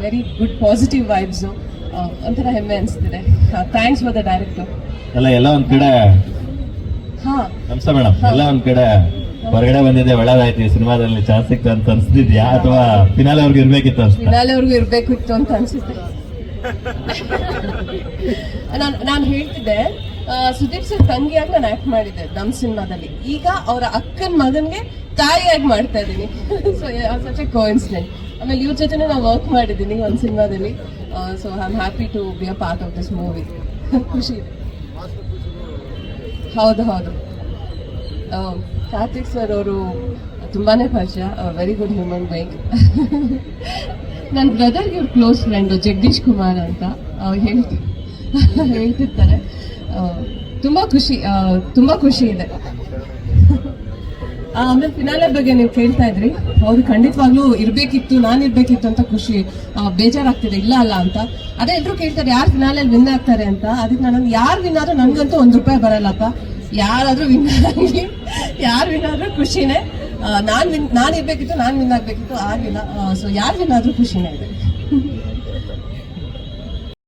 Very good positive vibes. ಒಂಥರ ಹೆಮ್ಮೆ ಅನಿಸ್ತಿದೆ. Thanks for the director. ಎಲ್ಲ ಒಂದ್ ಕಡೆ ನಮಸ್ತೆ ಮೇಡಮ್. ಎಲ್ಲ ಒಂದ್ ಕಡೆ ಹೊರಗಡೆ ಬಂದಿದೆ, ಒಳ್ಳೇದಾಯ್ತು ಈ ಸಿನಿಮಾದಲ್ಲಿ ಚಾನ್ಸ್ ಸಿಕ್ತು ಅಂತ ಅನ್ಸ್ತಿದ್ಯಾ, ಅಥವಾ ಫಿನಾಲೆ ಅವ್ರಿಗೆ ಇರ್ಬೇಕಿತ್ತು ಅನ್ಸುತ್ತೆ? ಫಿನಾಲೆ ಅವ್ರಿಗೂ ಇರ್ಬೇಕಿತ್ತು ಅಂತ ಅನ್ಸುತ್ತೆ. ನಾನು ಹೇಳ್ತಿದ್ದೆ, ಸುದೀಪ್ ಸರ್ ತಂಗಿಯಾಗಿ ನಾನು ಆಕ್ಟ್ ಮಾಡಿದ್ದೆ ನಮ್ಮ ಸಿನಿಮಾದಲ್ಲಿ. ಈಗ ಅವರ ಅಕ್ಕನ ಮಗನ್ಗೆ ತಾಯಿಯಾಗಿ ಮಾಡ್ತಾ ಇದ್ದೀನಿ. So such a coincident. ಆಮೇಲೆ ಇವ್ರ ಜೊತೆ ನಾವು ವರ್ಕ್ ಮಾಡಿದ್ದೀನಿ ಒಂದು ಸಿನಿಮಾದಲ್ಲಿ. So I am happy to be a part of this movie. ಖುಷಿ ಇದೆ. ಹೌದು. ಕಾರ್ತಿಕ್ ಸರ್ ಅವರು ತುಂಬಾನೇ ಪರಿಚಯ, ವೆರಿ ಗುಡ್ ಹ್ಯೂಮನ್ ಬೀಯಿಂಗ್. ನನ್ನ ಬ್ರದರ್ಗೆ ಇವ್ರು ಕ್ಲೋಸ್ ಫ್ರೆಂಡು ಜಗದೀಶ್ ಕುಮಾರ್ ಅಂತ ಹೇಳ್ತಿರ್ತಾರೆ. ತುಂಬಾ ಖುಷಿ ಇದೆ. ಆಮೇಲೆ ಫಿನಾಲೆ ಬಗ್ಗೆ ನೀವು ಕೇಳ್ತಾ ಇದ್ರಿ. ಹೌದು, ಖಂಡಿತವಾಗ್ಲೂ ನಾನು ಇರ್ಬೇಕಿತ್ತು ಅಂತ ಖುಷಿ. ಬೇಜಾರಾಗ್ತಿದೆ ಇಲ್ಲ ಅಲ್ಲ ಅಂತ. ಅದೇ ಎಲ್ರು ಕೇಳ್ತಾರೆ ಯಾರು ಫಿನಾಲೆಯಲ್ಲಿ ವಿನ್ ಆಗ್ತಾರೆ ಅಂತ. ಅದಕ್ಕೆ ನಾನು ಯಾರು ವಿನ್ ಆದ್ರೂ ನನ್ಗಂತೂ ₹1 ಬರಲ್ಲಪ್ಪ. ಯಾರಾದ್ರೂ ವಿನ್ ಆಗಿ ಯಾರು ವಿನ್ ಆದ್ರೂ ಖುಷಿನೇ. ನಾನು ಇರ್ಬೇಕಿತ್ತು, ನಾನು ವಿನ್ ಆಗ್ಬೇಕಿತ್ತು, ಆಗಿಲ್ಲ. ಸೊ ಯಾರು ವಿನ್ ಆದ್ರೂ ಖುಷಿನೇ ಇದೆ.